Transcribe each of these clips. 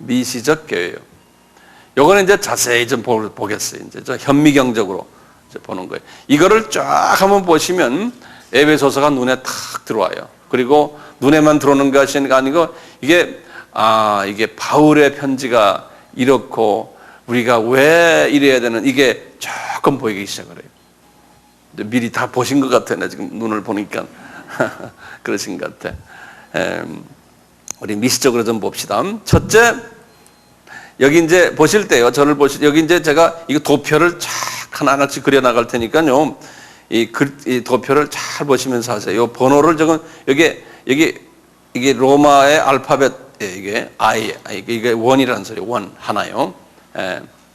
미시적 교회예요. 요거는 이제 자세히 좀 보겠어요. 이제 좀 현미경적으로 보는 거예요. 이거를 쫙 한번 보시면 에베소서가 눈에 탁 들어와요. 그리고 눈에만 들어오는 것이 아니고 이게 바울의 편지가 이렇고 우리가 왜 이래야 되는 이게 조금 보이기 시작을 해요. 미리 다 보신 것 같아요. 나 지금 눈을 보니까 그러신 것 같아. 우리 미시적으로 좀 봅시다. 첫째, 여기 이제 보실 때요. 저를 여기 이제 제가 이거 도표를 쫙 하나하나씩 그려 나갈 테니까요. 이 도표를 잘 보시면서 하세요. 이 번호를 적은 이게 로마의 알파벳 이게 이게 원이라는 소리, 원 하나요.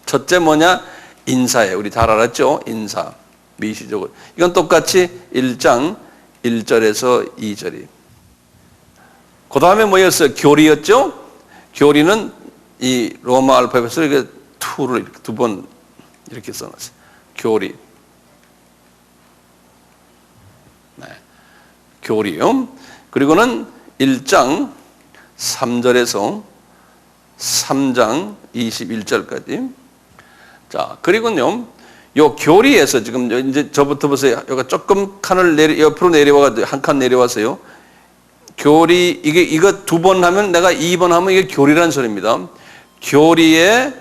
첫째 뭐냐? 인사예요. 우리 다 알았죠? 인사. 미시적으로. 이건 똑같이 1장 1절에서 2절이. 그 다음에 뭐였어요? 교리였죠? 교리는 이 로마 알파벳으로 이렇게 투를 두 번 이렇게 써놨어요. 교리. 네. 교리요. 그리고는 1장 3절에서 3장 21절까지. 자, 그리고요. 요 교리에서 지금 이제 저부터 보세요. 여기가 조금 칸을 옆으로 내려와가지고 한 칸 내려와서요. 교리, 이거 두 번 하면 내가 2번 하면 이게 교리라는 소리입니다. 교리에,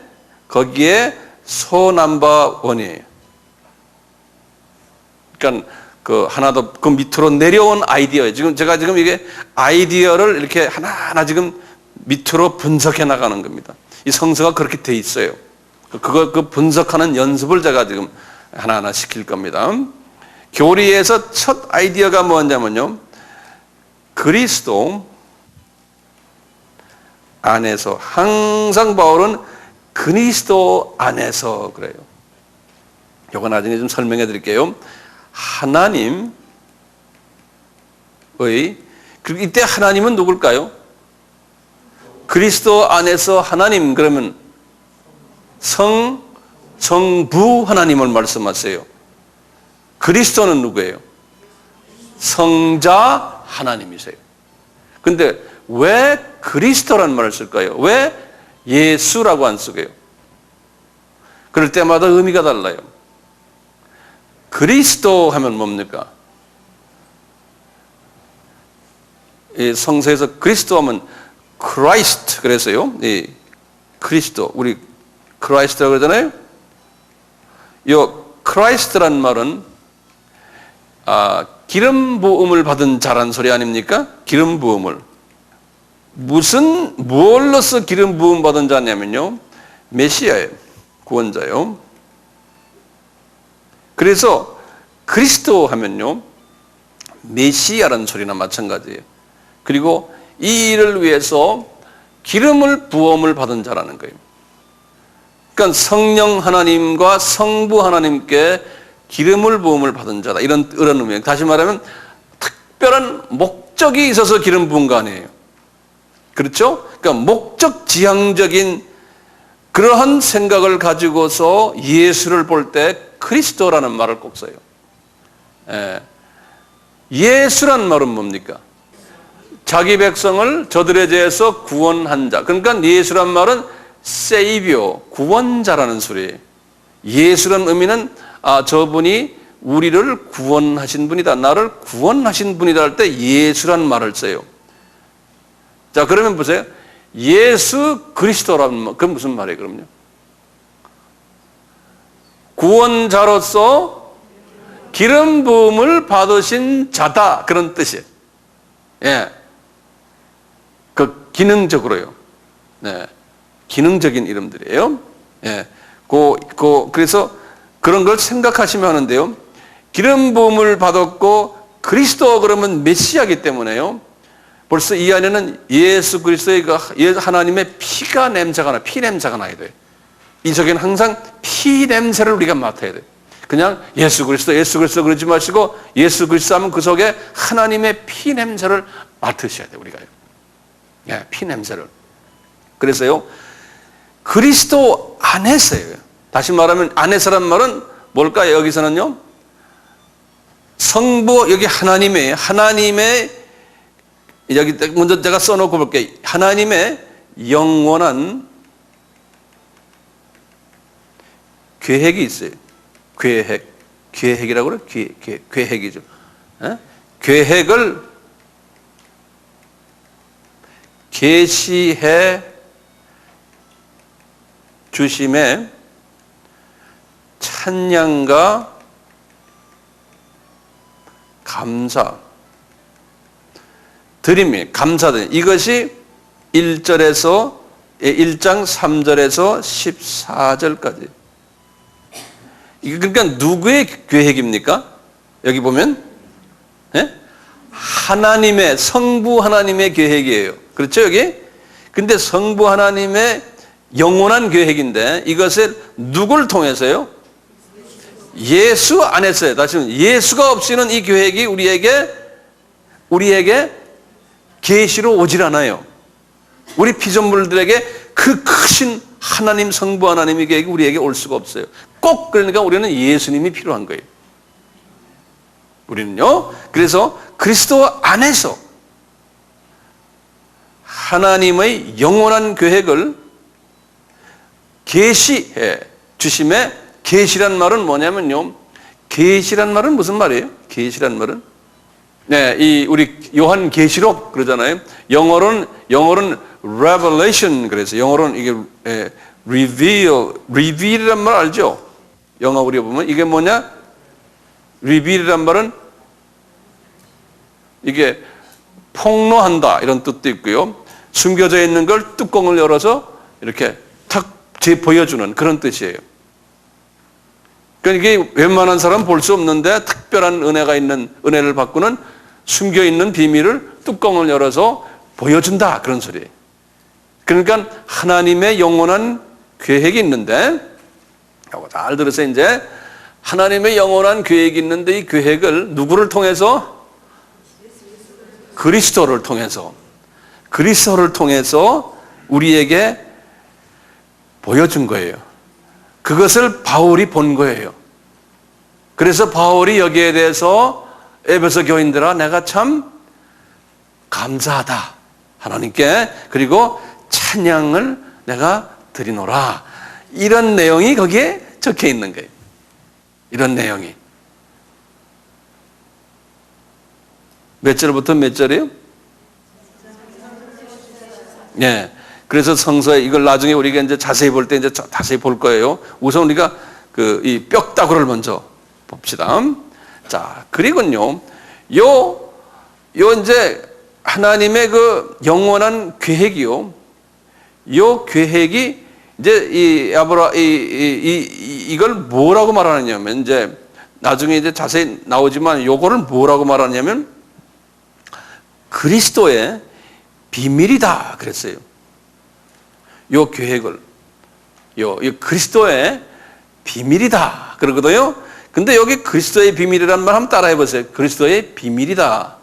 거기에 소 넘버 원이에요. 그러니까 하나 더 그 밑으로 내려온 아이디어예요. 제가 지금 이게 아이디어를 이렇게 하나하나 지금 밑으로 분석해 나가는 겁니다. 이 성서가 그렇게 돼 있어요. 그 분석하는 연습을 제가 지금 하나하나 시킬 겁니다. 교리에서 첫 아이디어가 뭐냐면요. 그리스도 안에서, 항상 바울은 그리스도 안에서 그래요. 이거 나중에 좀 설명해 드릴게요. 하나님의, 그리고 이때 하나님은 누굴까요? 그리스도 안에서 하나님, 그러면 성부 하나님을 말씀하세요. 그리스도는 누구예요? 성자 하나님이세요. 근데 왜 그리스도라는 말을 쓸까요? 왜 예수라고 안 쓰게요? 그럴 때마다 의미가 달라요. 그리스도 하면 뭡니까? 이 성서에서 그리스도 하면 크라이스트 그래서요. 이 그리스도, 우리 크라이스트라고 그러잖아요. 이 크라이스트란 말은 기름 부음을 받은 자란 소리 아닙니까? 기름 부음을. 무엇로서 기름 부음 받은 자냐면요. 메시아예요. 구원자요. 그래서 그리스도 하면요. 메시아라는 소리나 마찬가지예요. 그리고 이 일을 위해서 기름을 부음을 받은 자라는 거예요. 그러니까 성령 하나님과 성부 하나님께 기름을 부음을 받은 자다. 이런 의미예요. 다시 말하면 특별한 목적이 있어서 기름 부은 거 아니에요. 그렇죠? 그러니까 목적 지향적인 그러한 생각을 가지고서 예수를 볼 때 그리스도라는 말을 꼭 써요. 예수란 말은 뭡니까? 자기 백성을 저들의 죄에서 구원한 자. 그러니까 예수란 말은 세이비어, 구원자라는 소리예요. 예수란 의미는 저분이 우리를 구원하신 분이다. 나를 구원하신 분이다 할 때 예수란 말을 써요. 자, 그러면 보세요. 예수 그리스도라는 말, 그건 무슨 말이에요, 그럼요? 구원자로서 기름 부음을 받으신 자다. 그런 뜻이에요. 예. 그 기능적으로요. 네. 기능적인 이름들이에요. 예. 그래서 그런 걸 생각하시면 하는데요. 기름 부음을 받았고 그리스도 그러면 메시아이기 때문에요. 벌써 이 안에는 예수 그리스도의 하나님의 피가 냄새가 나, 피 냄새가 나야 돼요. 이 속에는 항상 피 냄새를 우리가 맡아야 돼요. 그냥 예수 그리스도 그러지 마시고 예수 그리스도 하면 그 속에 하나님의 피 냄새를 맡으셔야 돼요, 우리가요. 예, 피 냄새를. 그래서요, 그리스도 안에서요. 다시 말하면 안에서란 말은 뭘까요? 여기서는요, 성부, 여기 하나님의, 여기 먼저 제가 써놓고 볼게요. 하나님의 영원한 계획이 있어요. 계획이라고 그래요. 계획이죠. 계획을 계시해 주심에 찬양과 감사 드림이 감사드림. 이것이 1장 3절에서 14절까지. 이게 그러니까 누구의 계획입니까? 여기 보면 하나님의, 성부 하나님의 계획이에요. 그렇죠, 여기? 근데 성부 하나님의 영원한 계획인데 이것을 누굴 통해서요? 예수 안에서요. 다시 말해 예수가 없이는 이 계획이 우리에게 계시로 오질 않아요. 우리 피조물들에게 그 크신 하나님, 성부 하나님의 계획이 우리에게 올 수가 없어요. 꼭 그러니까 우리는 예수님이 필요한 거예요. 우리는요. 그래서 그리스도 안에서 하나님의 영원한 계획을 계시해 주심에, 계시란 말은 뭐냐면요. 계시란 말은 무슨 말이에요? 계시란 말은 이 우리 요한 계시록 그러잖아요. 영어로는 revelation 그래서 영어로는 이게 reveal이란 말 알죠? 영어 우리 보면 이게 뭐냐? reveal이란 말은 이게 폭로한다 이런 뜻도 있고요. 숨겨져 있는 걸 뚜껑을 열어서 이렇게 탁 보여주는 그런 뜻이에요. 그러니까 이게 웬만한 사람 볼 수 없는데 특별한 은혜가 있는 은혜를 받고는 숨겨 있는 비밀을 뚜껑을 열어서 보여준다 그런 소리예요. 그러니까 하나님의 영원한 계획이 있는데 잘 들으세요. 이제 하나님의 영원한 계획이 있는데 이 계획을 누구를 통해서? 그리스도를 통해서 우리에게 보여준 거예요. 그것을 바울이 본 거예요. 그래서 바울이 여기에 대해서 에베소 교인들아 내가 참 감사하다 하나님께, 그리고 찬양을 내가 드리노라, 이런 내용이 거기에 적혀 있는 거예요. 이런 내용이 몇 절부터 몇 절이에요? 예. 그래서 성서에 이걸 나중에 우리가 이제 자세히 볼 때 이제 자세히 볼 거예요. 우선 우리가 이 뼈다구를 먼저 봅시다. 자, 그리고요, 요 이제 하나님의 그 영원한 계획이요. 요 계획이 이제 이걸 뭐라고 말하느냐면 이제 나중에 이제 자세히 나오지만 요거를 뭐라고 말하냐면 그리스도의 비밀이다 그랬어요. 요 계획을 요 그리스도의 비밀이다 그러거든요. 근데 여기 그리스도의 비밀이라는 말 한번 따라해 보세요. 그리스도의 비밀이다.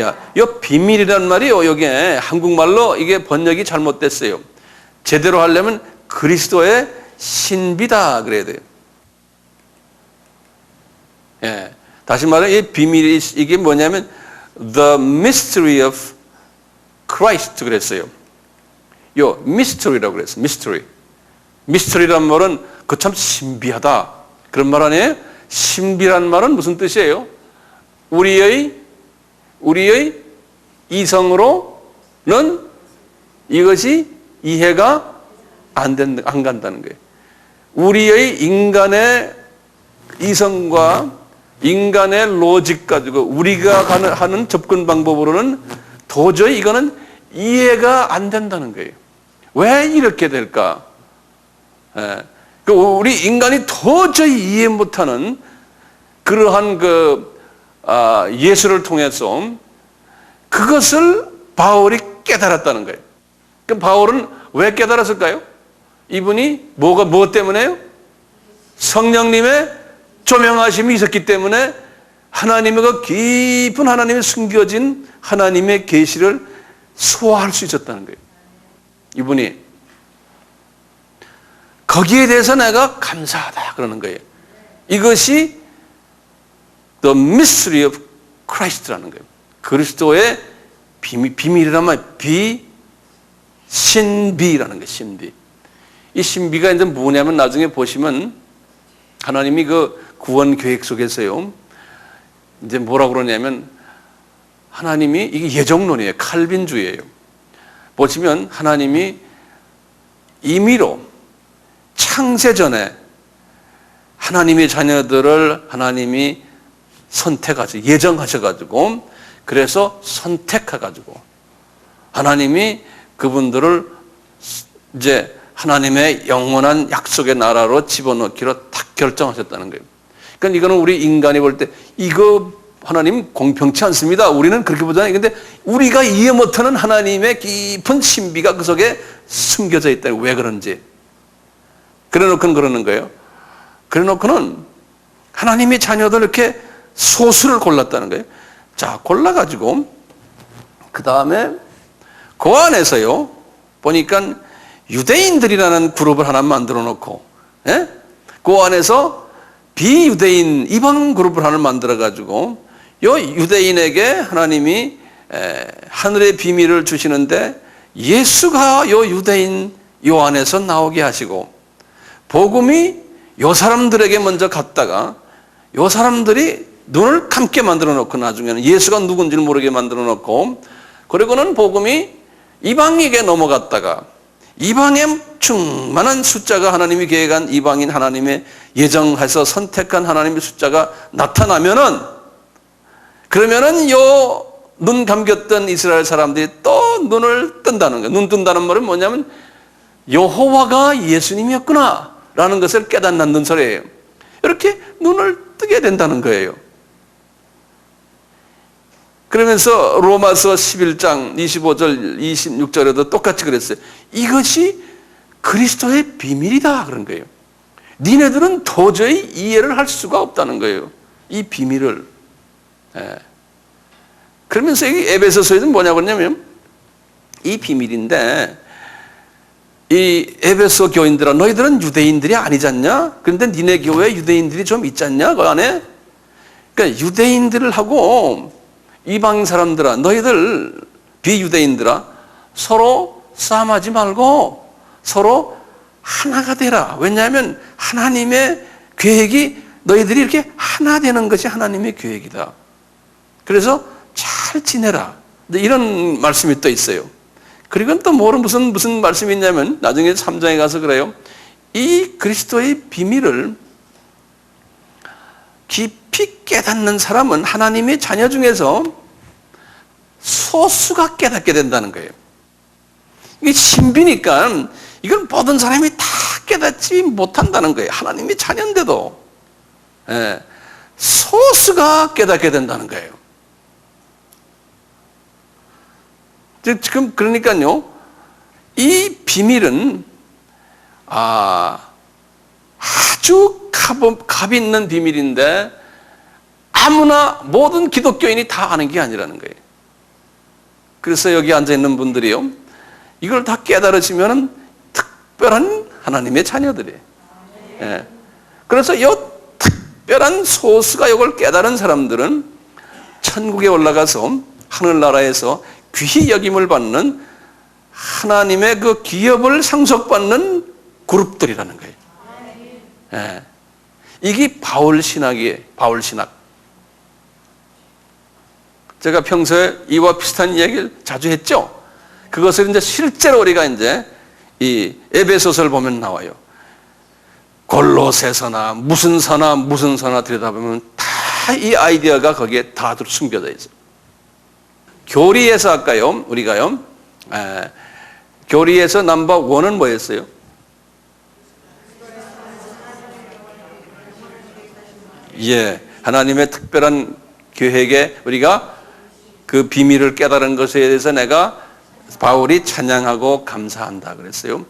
야, 요 비밀이라는 말이요. 여기에 한국말로 이게 번역이 잘못됐어요. 제대로 하려면 그리스도의 신비다 그래야 돼요. 예. 다시 말해 이 비밀이 이게 뭐냐면 the mystery of Christ 그랬어요. 요 mystery라고 그랬어요. mystery란 말은 그 참 신비하다 그런 말 아니에요? 신비란 말은 무슨 뜻이에요? 우리의 이성으로는 이것이 이해가 안 간다는 거예요. 우리의 인간의 이성과 인간의 로직 가지고 우리가 하는 접근 방법으로는 도저히 이거는 이해가 안 된다는 거예요. 왜 이렇게 될까? 우리 인간이 도저히 이해 못하는 그러한 예수를 통해서 그것을 바울이 깨달았다는 거예요. 그럼 바울은 왜 깨달았을까요? 이분이 무엇 때문에요? 성령님의 조명하심이 있었기 때문에 하나님의 그 깊은 하나님의 숨겨진 하나님의 계시를 소화할 수 있었다는 거예요. 이분이 거기에 대해서 내가 감사하다 그러는 거예요. 이것이 the mystery of Christ라는 거예요. 그리스도의 비밀이란 말, 신비라는 거예요. 신비. 이 신비가 이제 뭐냐면 나중에 보시면 하나님이 그 구원 계획 속에서요. 이제 뭐라고 그러냐면 하나님이 이게 예정론이에요. 칼빈주의예요. 보시면 하나님이 임의로 창세 전에 하나님의 자녀들을 하나님이 선택하셔 예정하셔가지고 그래서 선택해가지고 하나님이 그분들을 이제 하나님의 영원한 약속의 나라로 집어넣기로 딱 결정하셨다는 거예요. 그러니까 이거는 우리 인간이 볼 때 이거 하나님 공평치 않습니다. 우리는 그렇게 보잖아요. 근데 우리가 이해 못하는 하나님의 깊은 신비가 그 속에 숨겨져 있다. 왜 그런지. 그래 놓고는 그러는 거예요. 그래 놓고는 하나님의 자녀들 이렇게 소수를 골랐다는 거예요. 자, 골라가지고 그 다음에 그 안에서요 보니까 유대인들이라는 그룹을 하나 만들어 놓고, 예? 그 안에서 비유대인 이방 그룹을 하나 만들어 가지고 요 유대인에게 하나님이 하늘의 비밀을 주시는데 예수가 요 유대인 요 안에서 나오게 하시고 복음이 요 사람들에게 먼저 갔다가 요 사람들이 눈을 감게 만들어 놓고 나중에는 예수가 누군지를 모르게 만들어 놓고 그리고는 복음이 이방에게 넘어갔다가 이방의 충만한 숫자가 하나님이 계획한 이방인 하나님의 예정해서 선택한 하나님의 숫자가 나타나면은 그러면은 요 눈 감겼던 이스라엘 사람들이 또 눈을 뜬다는 거예요. 눈 뜬다는 말은 뭐냐면 여호와가 예수님이었구나 라는 것을 깨닫는 소리예요. 이렇게 눈을 뜨게 된다는 거예요. 그러면서 로마서 11장 25절 26절에도 똑같이 그랬어요. 이것이 그리스도의 비밀이다 그런 거예요. 니네들은 도저히 이해를 할 수가 없다는 거예요. 이 비밀을. 예. 그러면서 이 에베소서에는 뭐냐고 그러냐면 이 비밀인데 이 에베소 교인들아 너희들은 유대인들이 아니지 않냐? 그런데 니네 교회에 유대인들이 좀 있지 않냐? 그 안에? 그러니까 유대인들을 하고 이방 사람들아 너희들 비유대인들아 서로 싸움하지 말고 서로 하나가 되라. 왜냐하면 하나님의 계획이 너희들이 이렇게 하나 되는 것이 하나님의 계획이다. 그래서 잘 지내라. 이런 말씀이 또 있어요. 그리고 또 무슨 말씀이 있냐면 나중에 3장에 가서 그래요. 이 그리스도의 비밀을 깊이 깨닫는 사람은 하나님의 자녀 중에서 소수가 깨닫게 된다는 거예요. 이게 신비니까 이걸 모든 사람이 다 깨닫지 못한다는 거예요. 하나님의 자녀인데도. 예, 소수가 깨닫게 된다는 거예요. 지금 그러니까요. 이 비밀은 아주 값 있는 비밀인데 아무나 모든 기독교인이 다 아는 게 아니라는 거예요. 그래서 여기 앉아있는 분들이요 이걸 다 깨달으시면 특별한 하나님의 자녀들이에요. 예. 그래서 이 특별한 소수가 이걸 깨달은 사람들은 천국에 올라가서 하늘나라에서 귀히 여김을 받는 하나님의 그 기업을 상속받는 그룹들이라는 거예요. 예. 이게 바울신학이에요. 바울신학. 제가 평소에 이와 비슷한 이야기를 자주 했죠. 그것을 이제 실제로 우리가 이제 이 에베소서를 보면 나와요. 골로새서나 무슨 서나 들여다보면 다 이 아이디어가 거기에 다 숨겨져 있어요. 교리에서 할까요? 우리가요. 교리에서 넘버 원은 뭐였어요? 예, 하나님의 특별한 계획에 우리가 그 비밀을 깨달은 것에 대해서 내가 바울이 찬양하고 감사한다 그랬어요.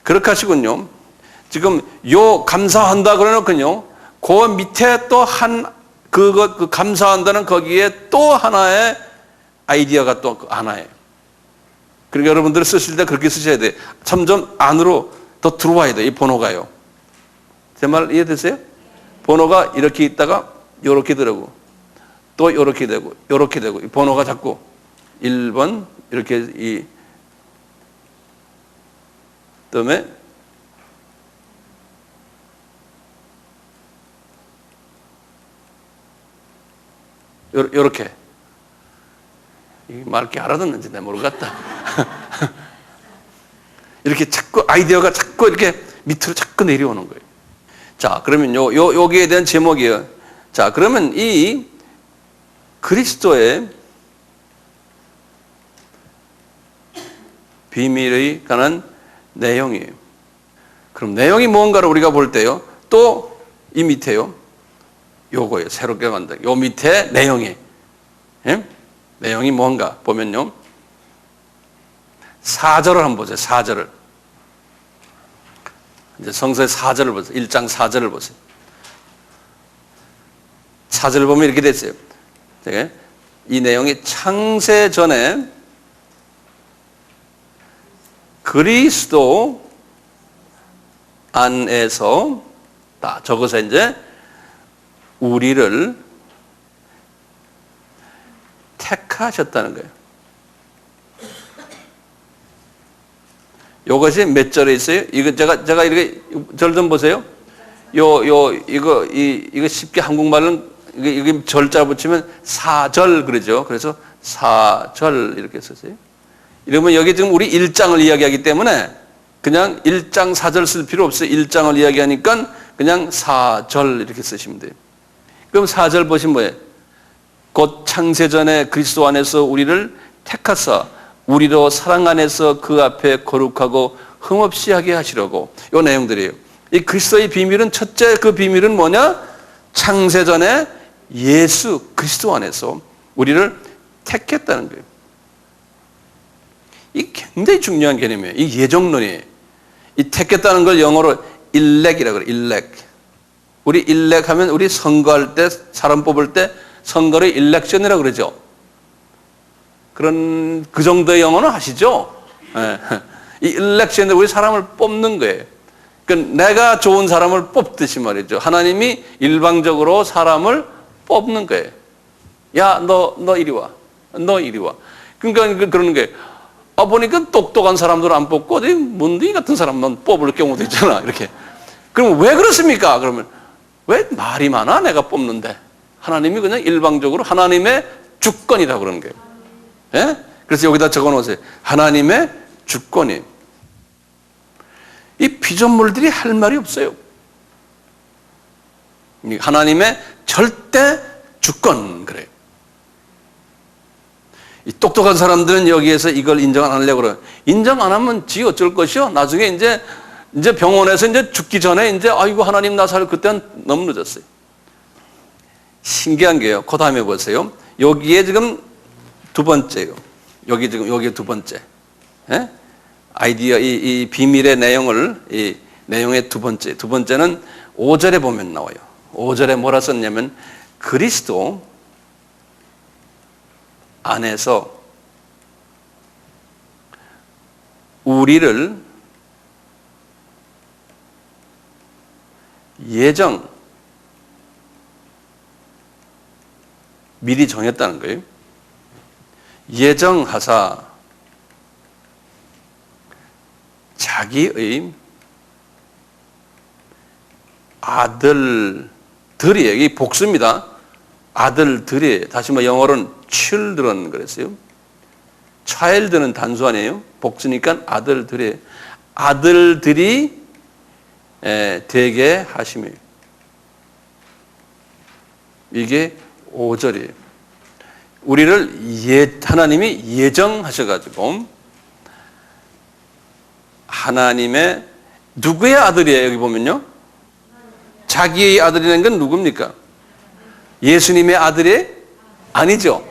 그렇게 하시군요. 지금 요 감사한다 그러놓군요. 그 밑에 또 그 감사한다는 거기에 또 하나의 아이디어가 또 하나예요. 그러니까 여러분들 쓰실 때 그렇게 쓰셔야 돼요. 점점 안으로 더 들어와야 돼요. 이 번호가요. 제 말 이해되세요? 번호가 이렇게 있다가 요렇게 되고 또 요렇게 되고 요렇게 되고 이 번호가 자꾸 1번 이렇게 그다음에 요렇게 말게 알아듣는지 내가 모르겠다. 이렇게 자꾸 아이디어가 자꾸 이렇게 밑으로 자꾸 내려오는 거예요. 자, 그러면 여기에 대한 제목이에요. 자, 그러면 이 그리스도의 비밀에 관한 내용이에요. 그럼 내용이 뭔가를 우리가 볼 때요. 또 이 밑에요. 요거예요. 새롭게 만든. 요 밑에 내용이. 예? 내용이 뭔가 보면요. 4절을 한번 보세요. 4절을. 이제 성서의 4절을 보세요. 1장 4절을 보세요. 4절을 보면 이렇게 됐어요. 이 내용이 창세 전에 그리스도 안에서 다 적어서 이제 우리를 택하셨다는 거예요. 요것이 몇 절에 있어요? 이거 제가 이렇게 절 좀 보세요. 이거 쉽게 한국말은 이게 절자 붙이면 4절 그러죠. 그래서 4절 이렇게 썼어요. 이러면 여기 지금 우리 1장을 이야기하기 때문에 그냥 1장 4절 쓸 필요 없어요. 1장을 이야기하니까 그냥 4절 이렇게 쓰시면 돼요. 그럼 4절 보시면 뭐예요? 곧 창세전에 그리스도 안에서 우리를 택하사 우리로 사랑 안에서 그 앞에 거룩하고 흠없이 하게 하시려고. 이 내용들이에요. 이 그리스도의 비밀은 첫째 그 비밀은 뭐냐? 창세전에 예수 그리스도 안에서 우리를 택했다는 거예요. 이 굉장히 중요한 개념이에요. 이 예정론이에요. 이 택했다는 걸 영어로 일렉이라고 그래요. 일렉. 우리 일렉 하면 우리 선거할 때 사람 뽑을 때 선거를 일렉션이라고 그러죠. 그런 그 정도의 영어는 아시죠? 네. 이 일렉션은 우리 사람을 뽑는 거예요. 그러니까 내가 좋은 사람을 뽑듯이 말이죠. 하나님이 일방적으로 사람을 뽑는 거예요. 야, 너 이리 와. 너 이리 와. 그러니까 그러는 게 보니까 똑똑한 사람들 안 뽑고 문둥이 같은 사람만 뽑을 경우도 있잖아. 이렇게. 그럼 왜 그렇습니까? 그러면 왜 말이 많아? 내가 뽑는데. 하나님이 그냥 일방적으로 하나님의 주권이라고 그러는 거예요. 예? 그래서 여기다 적어 놓으세요. 하나님의 주권이. 이 피조물들이 할 말이 없어요. 하나님의 절대 주권 그래요. 이 똑똑한 사람들은 여기에서 이걸 인정 안 하려고 그래요. 인정 안 하면 지 어쩔 것이요? 나중에 이제 병원에서 이제 죽기 전에 이제 아이고 하나님 나 살 그때는 너무 늦었어요. 신기한 게요. 그 다음에 보세요. 여기에 지금 두 번째요. 여기 두 번째. 예? 아이디어, 이 비밀의 내용을, 이 내용의 두 번째는 5절에 보면 나와요. 5절에 뭐라 썼냐면, 그리스도 안에서 우리를 미리 정했다는 거예요. 예정하사 자기의 아들들이에요. 이 복수입니다. 아들들이, 다시 영어로는 children 그랬어요. child는 단수 아니에요. 복수니까 아들들이 되게 하심이에요. 이게 5절이에요. 우리를 하나님이 예정하셔가지고 하나님의 누구의 아들이에요? 여기 보면요. 자기의 아들이라는 건 누굽니까? 예수님의 아들이 아니죠.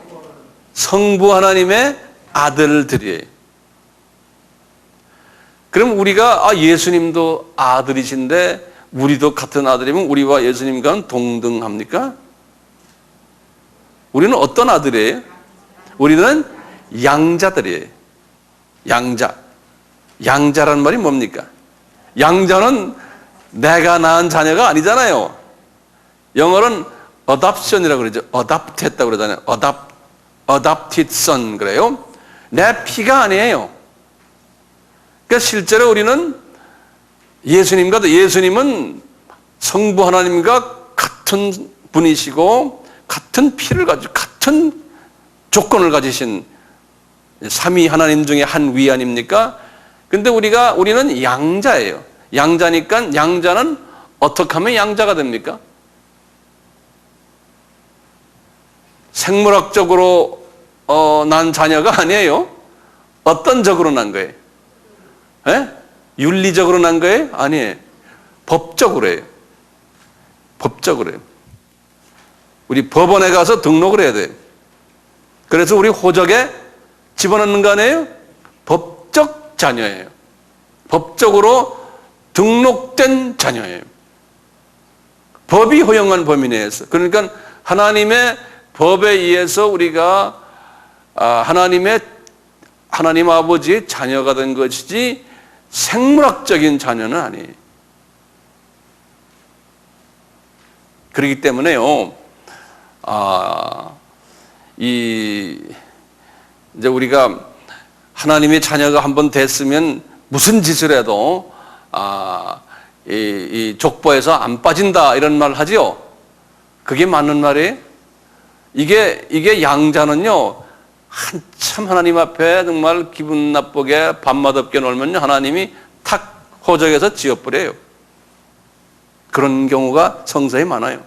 성부 하나님의 아들들이에요. 그럼 우리가 예수님도 아들이신데 우리도 같은 아들이면 우리와 예수님과는 동등합니까? 우리는 어떤 아들이에요? 우리는 양자들이에요. 양자란 말이 뭡니까? 양자는 내가 낳은 자녀가 아니잖아요. 영어로는 adoption이라고 그러죠. adopt 했다고 그러잖아요. adopted son 그래요. 내 피가 아니에요. 그러니까 실제로 우리는 예수님은 성부 하나님과 같은 분이시고 같은 피를 가지고 같은 조건을 가지신 삼위 하나님 중에 한 위 아닙니까? 근데 우리는 양자예요. 양자니까 양자는 어떻게 하면 양자가 됩니까? 생물학적으로 난 자녀가 아니에요. 어떤 적으로 난 거예요? 에? 윤리적으로 난 거예요? 아니에요. 법적으로 해요. 법적으로 해요. 우리 법원에 가서 등록을 해야 돼요. 그래서 우리 호적에 집어넣는 거 아니에요? 법적 자녀예요. 법적으로 등록된 자녀예요. 법이 허용한 범위 내에서. 그러니까 하나님의 법에 의해서 우리가 하나님 아버지의 자녀가 된 것이지 생물학적인 자녀는 아니에요. 그렇기 때문에요. 이제 우리가 하나님의 자녀가 한번 됐으면 무슨 짓을 해도 이 족보에서 안 빠진다 이런 말 하지요. 그게 맞는 말이에요. 이게 양자는요, 한참 하나님 앞에 정말 기분 나쁘게 밤맛 없게 놀면요, 하나님이 탁 호적에서 지워버려요. 그런 경우가 성서에 많아요.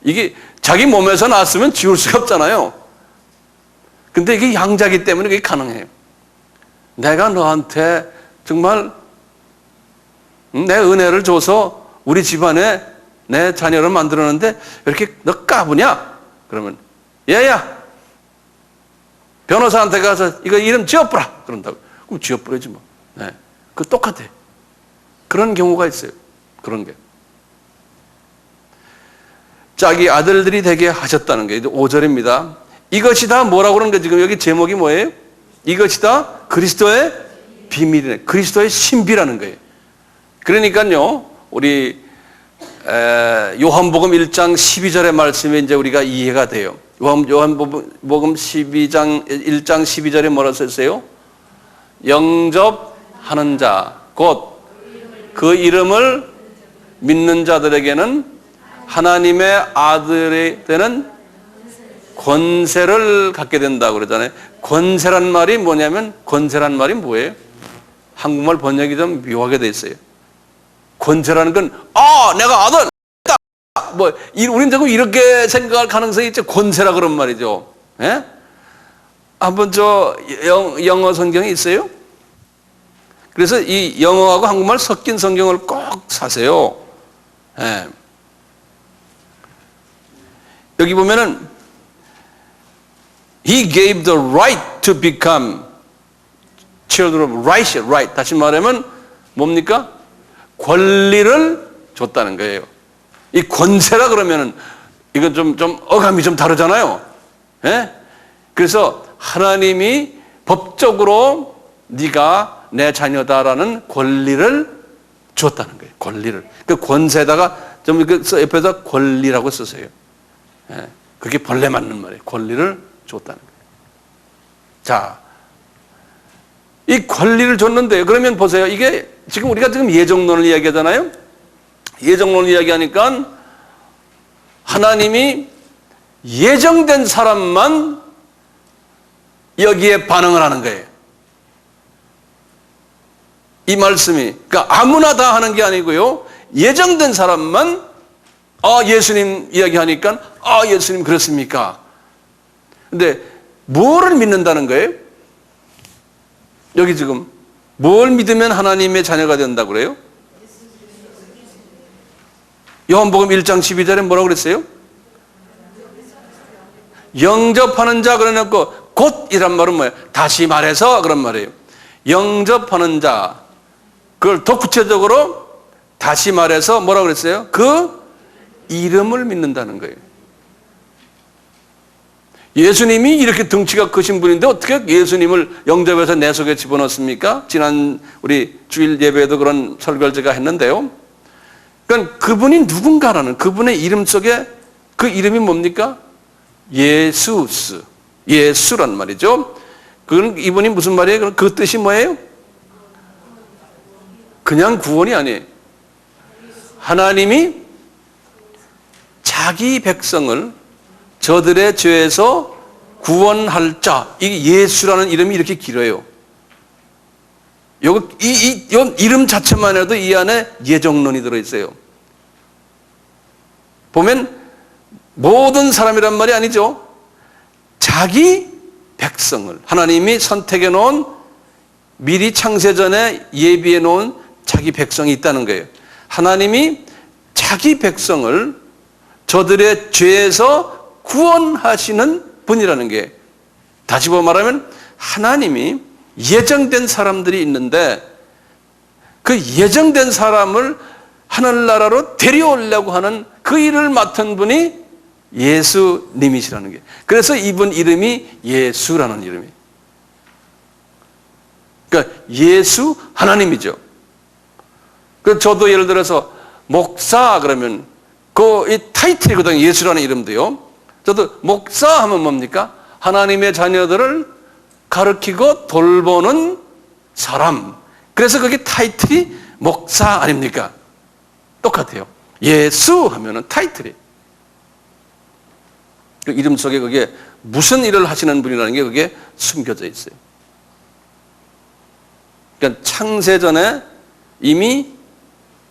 이게 자기 몸에서 났으면 지울 수가 없잖아요. 근데 이게 양자기 때문에 그게 가능해요. 내가 너한테 정말 내 은혜를 줘서 우리 집안에 내 자녀를 만들었는데 이렇게 너 까부냐? 그러면 얘야 변호사한테 가서 이거 이름 지워버라 그런다고. 그럼 지워버리지 뭐. 네. 그 똑같아. 그런 경우가 있어요. 그런 게. 자기 아들들이 되게 하셨다는 게 5절입니다. 이것이 다 뭐라고 그러는 게 지금 여기 제목이 뭐예요? 이것이 다 그리스도의 비밀이네. 그리스도의 신비라는 거예요. 그러니까요, 우리 요한복음 1장 12절의 말씀이 이제 우리가 이해가 돼요. 요한복음 1장 12절에 뭐라고 썼어요? 영접하는 자, 곧 그 이름을 믿는 자들에게는 하나님의 아들이 되는 권세를 갖게 된다고 그러잖아요. 권세란 말이 뭐냐면, 권세란 말이 뭐예요? 한국말 번역이 좀 묘하게 돼 있어요. 권세라는 건, 내가 아들! 우린 자꾸 이렇게 생각할 가능성이 있죠. 권세라 그런 말이죠. 예? 한번 영어 성경이 있어요? 그래서 이 영어하고 한국말 섞인 성경을 꼭 사세요. 예. 여기 보면은 He gave the right to become children of right. 다시 말하면 뭡니까? 권리를 줬다는 거예요. 이 권세라 그러면은 이건 좀 어감이 좀 다르잖아요. 예? 그래서 하나님이 법적으로 네가 내 자녀다라는 권리를 줬다는 거예요. 권리를. 그 권세에다가 좀 옆에다 권리라고 쓰세요. 예, 그게 벌레 맞는 말이에요. 권리를 줬다는 거예요. 자, 이 권리를 줬는데요. 그러면 보세요. 이게 우리가 지금 예정론을 이야기하잖아요. 예정론을 이야기하니까 하나님이 예정된 사람만 여기에 반응을 하는 거예요. 이 말씀이. 그러니까 아무나 다 하는 게 아니고요. 예정된 사람만 예수님 이야기하니까 예수님 그렇습니까? 근데 뭐를 믿는다는 거예요? 여기 지금 뭘 믿으면 하나님의 자녀가 된다고 그래요? 요한복음 1장 12절에 뭐라고 그랬어요? 영접하는 자 그래놓고 곧이란 말은 뭐예요? 다시 말해서 그런 말이에요. 영접하는 자, 그걸 더 구체적으로 다시 말해서 뭐라고 그랬어요? 그 이름을 믿는다는 거예요. 예수님이 이렇게 덩치가 크신 분인데 어떻게 예수님을 영접해서 내 속에 집어넣습니까? 지난 우리 주일 예배에도 그런 설교를 제가 했는데요. 그러니까 그분이 누군가라는 그분의 이름 속에 그 이름이 뭡니까? 예수스. 예수란 말이죠. 그건 이분이 무슨 말이에요? 그 뜻이 뭐예요? 그냥 구원이 아니에요. 하나님이 자기 백성을 저들의 죄에서 구원할 자, 이 예수라는 이름이 이렇게 길어요. 이 이름 자체만 해도 이 안에 예정론이 들어있어요. 보면 모든 사람이란 말이 아니죠. 자기 백성을 하나님이 선택해 놓은, 미리 창세전에 예비해 놓은 자기 백성이 있다는 거예요. 하나님이 자기 백성을 저들의 죄에서 구원하시는 분이라는 게, 다시 말하면 하나님이 예정된 사람들이 있는데 그 예정된 사람을 하늘나라로 데려오려고 하는 그 일을 맡은 분이 예수님이시라는 게, 그래서 이분 이름이 예수라는 이름이에요. 그러니까 예수 하나님이죠. 그 저도 예를 들어서 목사 그러면 그 이 타이틀이거든요. 예수라는 이름도요. 저도 목사 하면 뭡니까? 하나님의 자녀들을 가르치고 돌보는 사람. 그래서 그게 타이틀이 목사 아닙니까? 똑같아요. 예수 하면은 타이틀이. 그 이름 속에 그게 무슨 일을 하시는 분이라는 게 그게 숨겨져 있어요. 그러니까 창세전에 이미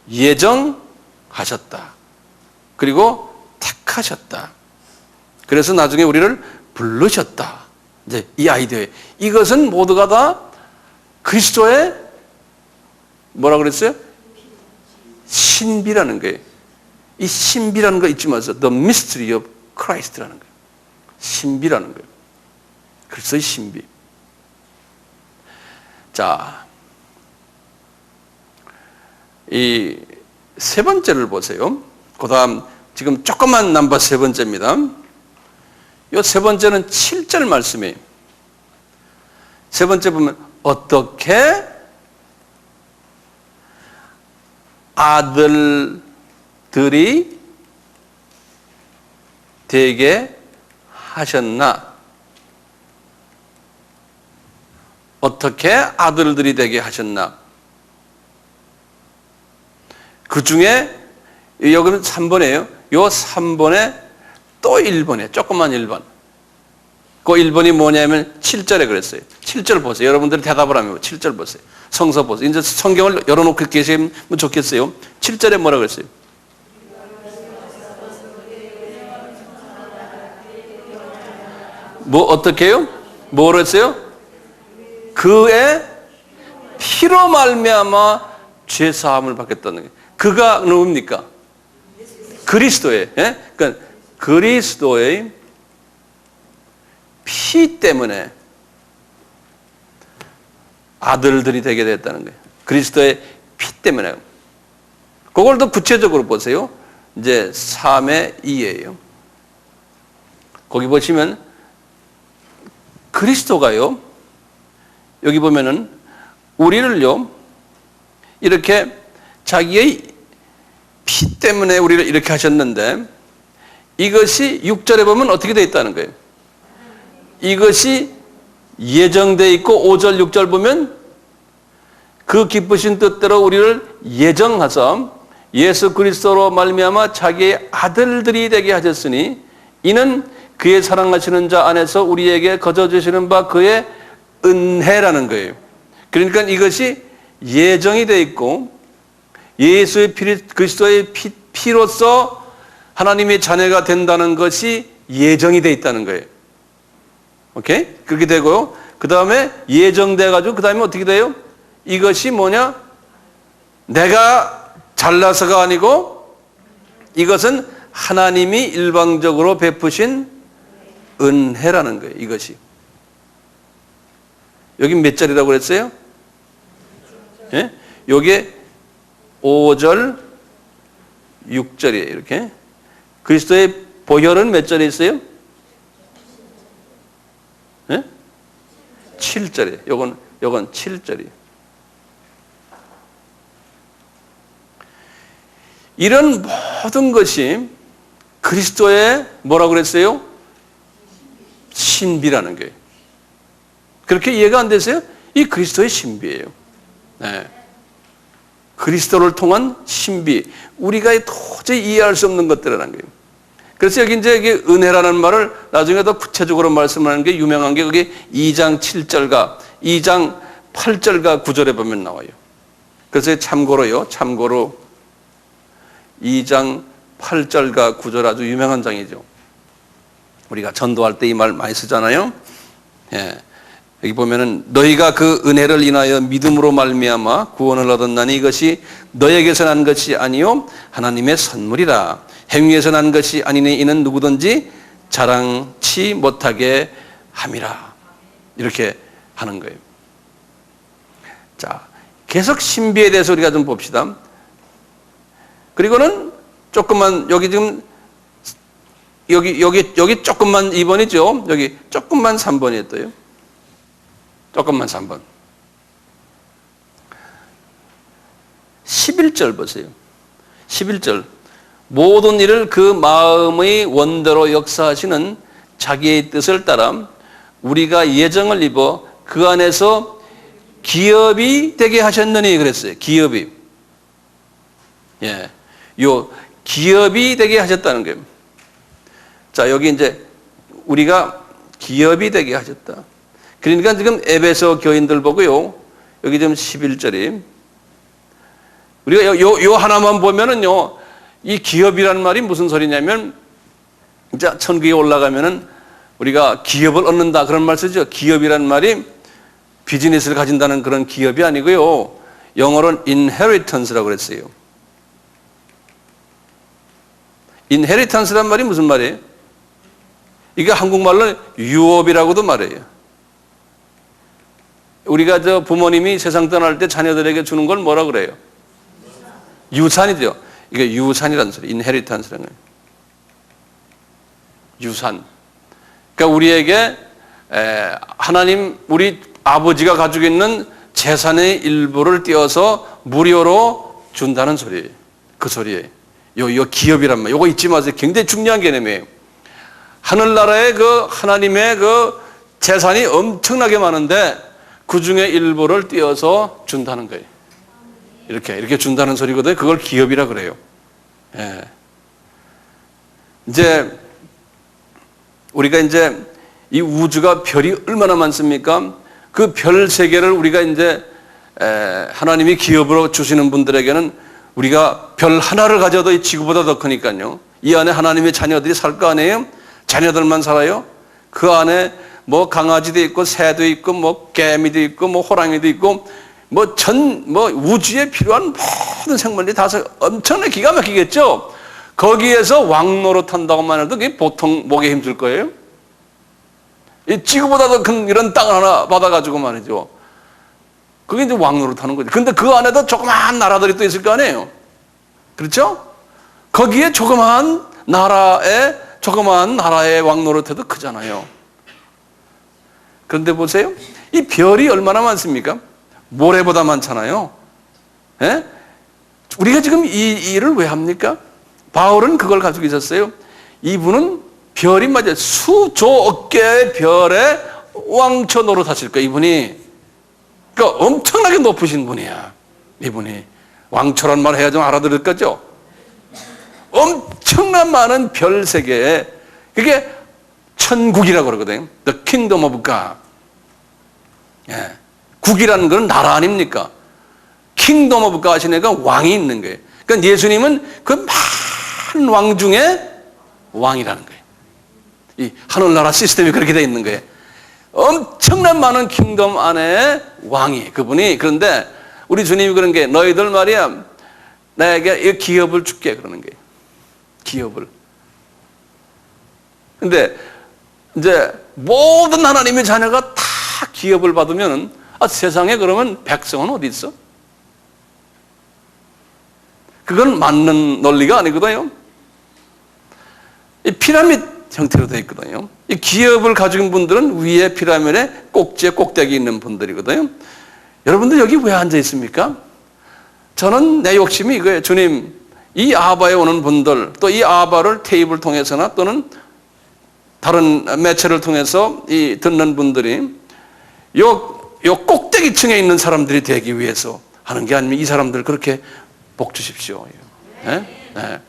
예정하셨다. 그리고 택하셨다. 그래서 나중에 우리를 부르셨다. 이제 이 아이디어에 이것은 모두가 다 그리스도의 뭐라 그랬어요? 신비라는 거예요. 이 신비라는 거 잊지 마세요. The mystery of Christ라는 거예요. 신비라는 거예요. 그리스도의 신비. 자, 이 세 번째를 보세요. 그 다음 지금 조금만 남바 세 번째입니다. 이 세 번째는 7절 말씀이에요. 세 번째 보면 어떻게 아들들이 되게 하셨나? 어떻게 아들들이 되게 하셨나? 그 중에 여기는 3번이에요. 요 3번에 또 1번이에요. 조그만 1번. 그 1번이 뭐냐면 7절에 그랬어요. 7절 보세요. 여러분들이 대답을 하면 7절 보세요. 성서 보세요. 이제 성경을 열어놓고 계시면 좋겠어요. 7절에 뭐라고 그랬어요? 뭐 어떻게 해요? 뭐로 했어요? 그의 피로 말미암아 죄 사함을 받겠다는 거예요. 그가 누굽니까? 그리스도의, 예? 그러니까 그리스도의 피 때문에 아들들이 되게 됐다는 거예요. 그리스도의 피 때문에. 그걸 더 구체적으로 보세요. 이제 3의 2예요. 거기 보시면 그리스도가요, 여기 보면은 우리를요, 이렇게 자기의 피 때문에 우리를 이렇게 하셨는데, 이것이 6절에 보면 어떻게 되어 있다는 거예요? 이것이 예정되어 있고 5절, 6절 보면 그 기쁘신 뜻대로 우리를 예정하사 예수 그리스도로 말미암아 자기의 아들들이 되게 하셨으니 이는 그의 사랑하시는 자 안에서 우리에게 거저주시는 바 그의 은혜라는 거예요. 그러니까 이것이 예정이 되어 있고 예수의 그리스도의 피로서 하나님의 자녀가 된다는 것이 예정이 되어 있다는 거예요. 오케이? 그렇게 되고요. 그 다음에 예정돼 가지고 그 다음에 어떻게 돼요? 이것이 뭐냐? 내가 잘나서가 아니고 이것은 하나님이 일방적으로 베푸신 은혜라는 거예요. 이것이. 여기 몇 절이라고 그랬어요? 예? 요게 5절, 6절이에요. 이렇게. 그리스도의 보혈은 몇 절에 있어요? 예? 7절이에요. 요건 7절이에요. 이런 모든 것이 그리스도의 뭐라고 그랬어요? 신비라는 거예요. 그렇게 이해가 안 되세요? 이 그리스도의 신비예요. 네. 그리스도를 통한 신비, 우리가 도저히 이해할 수 없는 것들이라는 거예요. 그래서 여기 이제 이게 은혜라는 말을 나중에 더 구체적으로 말씀하는 게 유명한 게 그게 2장 7절과 2장 8절과 9절에 보면 나와요. 그래서 참고로 2장 8절과 9절 아주 유명한 장이죠. 우리가 전도할 때 이 말 많이 쓰잖아요. 예. 여기 보면은 너희가 그 은혜를 인하여 믿음으로 말미암아 구원을 얻었나니 이것이 너에게서 난 것이 아니요 하나님의 선물이라. 행위에서 난 것이 아니니 이는 누구든지 자랑치 못하게 함이라. 이렇게 하는 거예요. 자, 계속 신비에 대해서 우리가 좀 봅시다. 그리고는 조금만 여기 지금 여기 조금만 2번이죠. 여기 조금만 3번이었어요. 조금만 3번. 11절 보세요. 11절. 모든 일을 그 마음의 원대로 역사하시는 자기의 뜻을 따라 우리가 예정을 입어 그 안에서 기업이 되게 하셨느니 그랬어요. 기업이. 예. 요 기업이 되게 하셨다는 거예요. 자, 여기 이제 우리가 기업이 되게 하셨다. 그러니까 지금 에베소 교인들 보고요. 여기 지금 11절이 우리가 요 하나만 보면은요. 이 기업이란 말이 무슨 소리냐면 이제 천국에 올라가면은 우리가 기업을 얻는다 그런 말 쓰죠. 기업이란 말이 비즈니스를 가진다는 그런 기업이 아니고요. 영어로는 inheritance라고 그랬어요. inheritance란 말이 무슨 말이에요? 이게 한국말로 유업이라고도 말해요. 우리가 저 부모님이 세상 떠날 때 자녀들에게 주는 걸 뭐라 그래요? 유산이죠. 이게 유산이라는 소리, inheritance라는 거예요. 유산. 그러니까 우리에게 하나님, 우리 아버지가 가지고 있는 재산의 일부를 떼어서 무료로 준다는 소리예요. 그 소리예요. 요 기업이란 말, 요거 잊지 마세요. 굉장히 중요한 개념이에요. 하늘나라에 그 하나님의 그 재산이 엄청나게 많은데 그 중에 일부를 떼어서 준다는 거예요. 이렇게 준다는 소리거든요. 그걸 기업이라 그래요. 예. 이제 우리가 이제 이 우주가 별이 얼마나 많습니까? 그 별 세계를 우리가 이제 하나님이 기업으로 주시는 분들에게는 우리가 별 하나를 가져도 이 지구보다 더 크니까요. 이 안에 하나님의 자녀들이 살 거 아니에요? 자녀들만 살아요? 그 안에 뭐 강아지도 있고 새도 있고 뭐 개미도 있고 뭐 호랑이도 있고 뭐 우주에 필요한 모든 생물들이 다 엄청나게 기가 막히겠죠? 거기에서 왕노릇 한다고만 해도 그게 보통 목에 힘들 거예요? 이 지구보다 더 큰 이런 땅 하나 받아가지고 말이죠. 그게 이제 왕노릇 하는 거죠. 근데 그 안에도 조그마한 나라들이 또 있을 거 아니에요? 그렇죠? 거기에 조그마한 나라의 왕노릇해도 크잖아요. 그런데 보세요. 이 별이 얼마나 많습니까? 모래보다 많잖아요. 예? 우리가 지금 이 일을 왜 합니까? 바울은 그걸 가지고 있었어요. 이분은 별이 맞아요. 수조억 개의 별에 왕초 노릇하실 거예요. 이분이. 그러니까 엄청나게 높으신 분이야. 이분이. 왕초란 말 해야 좀 알아들을 거죠? 엄청난 많은 별 세계에 그게 천국이라고 그러거든요. The kingdom of God. 예. 국이라는 건 나라 아닙니까? kingdom of God 하시니까 왕이 있는 거예요. 그러니까 예수님은 그 많은 왕 중에 왕이라는 거예요. 이 하늘나라 시스템이 그렇게 되어 있는 거예요. 엄청난 많은 킹덤 안에 왕이 그분이. 그런데 우리 주님이 그런 게 너희들 말이야 나에게 이 기업을 줄게 그러는 거예요. 기업을. 근데 이제 모든 하나님의 자녀가 다 기업을 받으면 세상에 그러면 백성은 어디 있어? 그건 맞는 논리가 아니거든요. 이 피라미드 형태로 되어 있거든요. 이 기업을 가진 분들은 위에 피라미드에 꼭지에 꼭대기 있는 분들이거든요. 여러분들 여기 왜 앉아 있습니까? 저는 내 욕심이 이거예요. 주님, 이 아바에 오는 분들, 또 이 아바를 테이블 통해서나 또는 다른 매체를 통해서 이 듣는 분들이 요 꼭대기층에 있는 사람들이 되기 위해서 하는 게 아니면 이 사람들 그렇게 복 주십시오. 예? 예.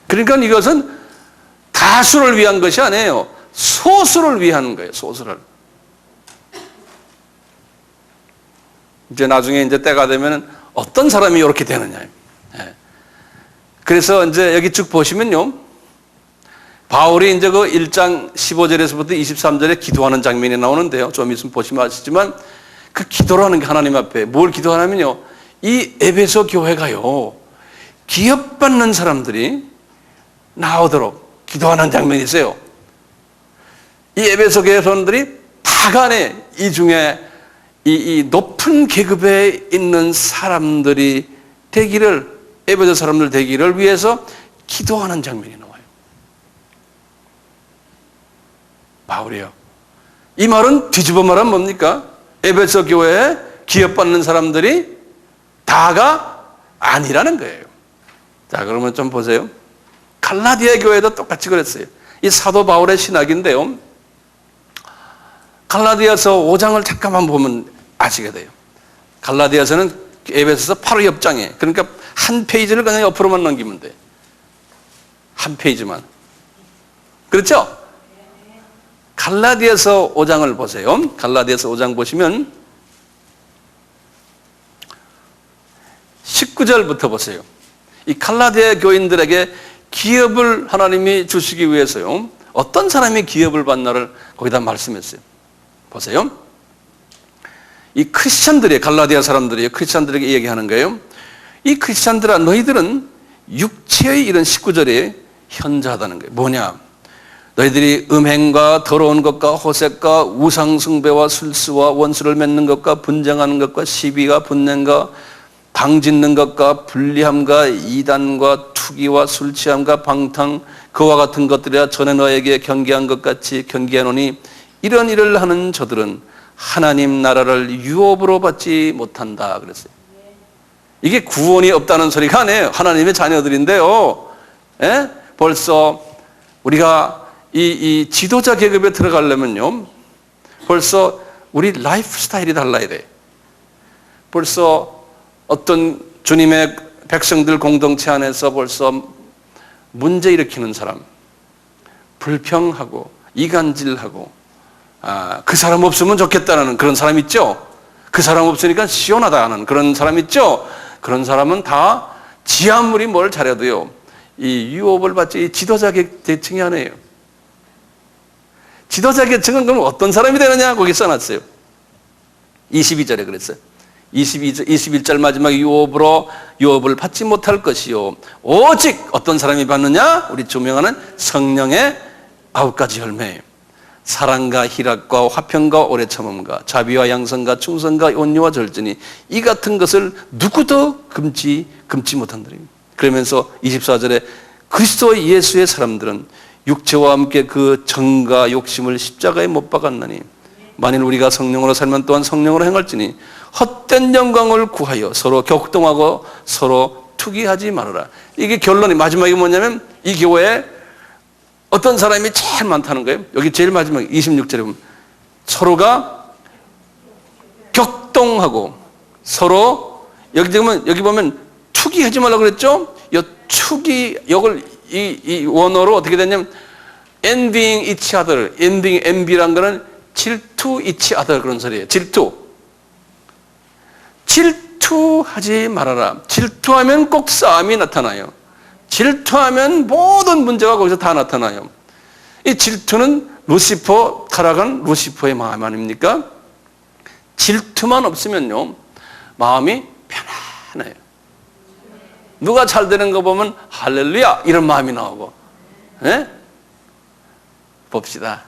그러니까 이것은 다수를 위한 것이 아니에요. 소수를 위한 거예요. 소수를. 이제 나중에 이제 때가 되면 어떤 사람이 이렇게 되느냐. 예. 그래서 이제 여기 쭉 보시면요. 바울이 이제 그 1장 15절에서부터 23절에 기도하는 장면이 나오는데요. 좀 있으면 보시면 아시지만 그 기도라는 게 하나님 앞에 뭘 기도하냐면요. 이 에베소 교회가요. 기업받는 사람들이 나오도록 기도하는 장면이 있어요. 이 에베소 교회 사람들이 다 간에 이 중에 이 높은 계급에 있는 사람들이 되기를, 에베소 사람들 되기를 위해서 기도하는 장면이 나와요. 바울이요. 이 말은 뒤집어 말하면 뭡니까? 에베소 교회에 기업받는 사람들이 다가 아니라는 거예요. 자, 그러면 좀 보세요. 갈라디아 교회도 똑같이 그랬어요. 이 사도 바울의 신학인데요. 갈라디아서 5장을 잠깐만 보면 아시게 돼요. 갈라디아서는 에베소서 바로 옆장에, 그러니까 한 페이지를 그냥 옆으로만 넘기면 돼. 한 페이지만. 그렇죠? 갈라디아서 5장을 보세요. 갈라디아서 5장 보시면 19절부터 보세요. 이 갈라디아 교인들에게 기업을 하나님이 주시기 위해서요. 어떤 사람이 기업을 받나를 거기다 말씀했어요. 보세요. 이 크리스천들이, 갈라디아 사람들이 크리스천들에게 얘기하는 거예요. 이 크리스천들아, 너희들은 육체의, 이런 19절에 현저하다는 거예요. 뭐냐? 너희들이 음행과 더러운 것과 호색과 우상숭배와 술수와 원수를 맺는 것과 분쟁하는 것과 시비와 분냄과 방짓는 것과 불리함과 이단과 투기와 술취함과 방탕, 그와 같은 것들이라 전에 너에게 경계한 것 같이 경계하노니 이런 일을 하는 저들은 하나님 나라를 유업으로 받지 못한다 그랬어요. 이게 구원이 없다는 소리가 아니에요. 하나님의 자녀들인데요. 예? 벌써 우리가 이 지도자 계급에 들어가려면요. 벌써 우리 라이프 스타일이 달라야 돼. 벌써 어떤 주님의 백성들 공동체 안에서 벌써 문제 일으키는 사람, 불평하고 이간질하고, 그 사람 없으면 좋겠다는 그런 사람 있죠. 그 사람 없으니까 시원하다 하는 그런 사람 있죠. 그런 사람은 다 지 아무리 뭘 잘해도요, 이 유업을 받지, 이 지도자 계층이 아니에요. 지도자 계층은 그럼 어떤 사람이 되느냐 거기 써놨어요. 22절에 그랬어요. 21절 마지막 유업을 받지 못할 것이요 오직 어떤 사람이 받느냐? 우리 조명하는 성령의 9가지 열매예요. 사랑과 희락과 화평과 오래 참음과 자비와 양선과 충성과 온유와 절제니 이 같은 것을 누구도 금치 못한다. 그러면서 24절에 그리스도 예수의 사람들은 육체와 함께 그 정과 욕심을 십자가에 못 박았나니 만일 우리가 성령으로 살면 또한 성령으로 행할지니 헛된 영광을 구하여 서로 격동하고 서로 투기하지 말아라. 이게 결론이 마지막에 뭐냐면 이 교회에 어떤 사람이 제일 많다는 거예요. 여기 제일 마지막 26절에 보면 서로가 격동하고 서로, 여기 보면 투기하지 말라고 그랬죠? 이 투기, 이걸 이 원어로 어떻게 됐냐면 envying each other, envy란 거는 질투 each other 그런 소리예요. 질투하지 말아라. 질투하면 꼭 싸움이 나타나요. 질투하면 모든 문제가 거기서 다 나타나요. 이 질투는 루시퍼, 타락은 루시퍼의 마음 아닙니까? 질투만 없으면요, 마음이 편안해요. 누가 잘 되는 거 보면 할렐루야 이런 마음이 나오고, 네? 봅시다.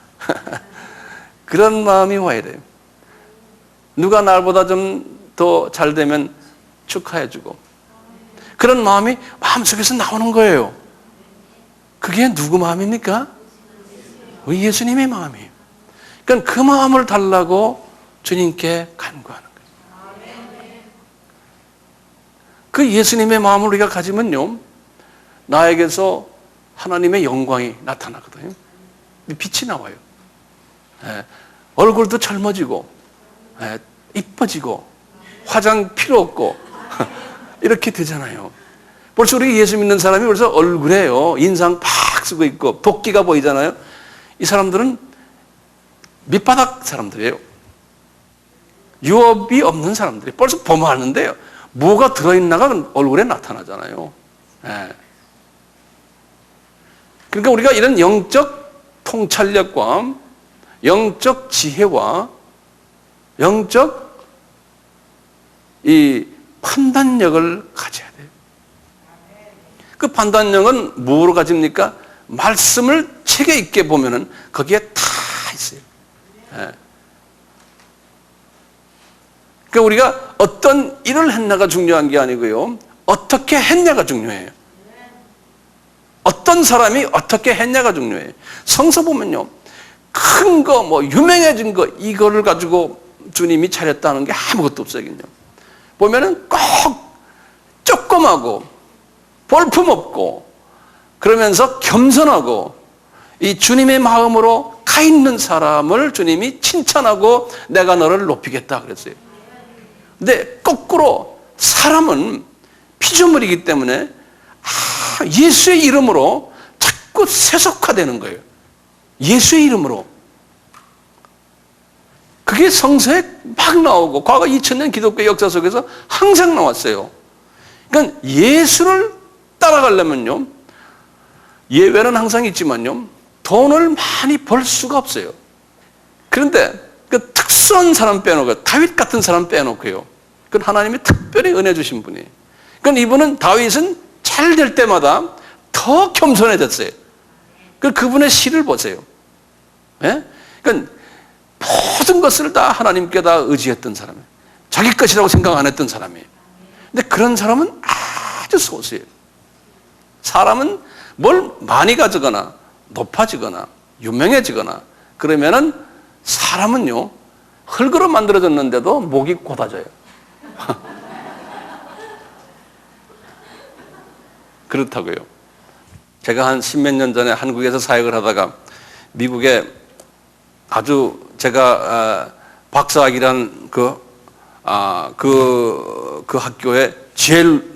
그런 마음이 와야 돼요. 누가 나보다 좀 더 잘 되면 축하해주고, 그런 마음이 마음속에서 나오는 거예요. 그게 누구 마음입니까? 우리 예수님의 마음이에요. 그러니까 그 마음을 달라고 주님께 간구하는 거예요. 그 예수님의 마음을 우리가 가지면요, 나에게서 하나님의 영광이 나타나거든요. 빛이 나와요. 얼굴도 젊어지고, 이뻐지고, 화장 필요 없고, 이렇게 되잖아요. 벌써 우리 예수 믿는 사람이 벌써 얼굴에요, 인상 팍 쓰고 있고 도끼가 보이잖아요. 이 사람들은 밑바닥 사람들이에요. 유업이 없는 사람들이 벌써 보면 아는데요, 뭐가 들어있나가 얼굴에 나타나잖아요. 네. 그러니까 우리가 이런 영적 통찰력과 영적 지혜와 영적 이 판단력을 가져야 돼요. 그 판단력은 뭐로 가집니까? 말씀을 책에 있게 보면은 거기에 다 있어요. 네. 그러니까 우리가 어떤 일을 했나가 중요한 게 아니고요, 어떻게 했냐가 중요해요. 어떤 사람이 어떻게 했냐가 중요해요. 성서 보면요, 큰 거, 뭐 유명해진 거, 이거를 가지고 주님이 차렸다는 게 아무것도 없어요. 보면은 꼭 조그마고 볼품없고 그러면서 겸손하고 이 주님의 마음으로 가 있는 사람을 주님이 칭찬하고 내가 너를 높이겠다 그랬어요. 근데 거꾸로 사람은 피조물이기 때문에 예수의 이름으로 자꾸 세속화되는 거예요. 예수의 이름으로. 그게 성서에 막 나오고 과거 2000년 기독교 역사 속에서 항상 나왔어요. 그러니까 예수를 따라가려면요, 예외는 항상 있지만요, 돈을 많이 벌 수가 없어요. 그런데 그 특수한 사람 빼놓고, 다윗 같은 사람 빼놓고요, 그건 하나님이 특별히 은혜 주신 분이에요. 그러니까 이분은, 다윗은 잘 될 때마다 더 겸손해졌어요. 그분의 시를 보세요. 예? 그러니까 모든 것을 다 하나님께 다 의지했던 사람이에요. 자기 것이라고 생각 안 했던 사람이에요. 근데 그런 사람은 아주 소수예요. 사람은 뭘 많이 가지거나 높아지거나 유명해지거나 그러면은 사람은요, 흙으로 만들어졌는데도 목이 곧아져요. 그렇다고요. 제가 한 10몇 년 전에 한국에서 사역을 하다가 미국에 아주 제가 박사학위란 그 학교에 제일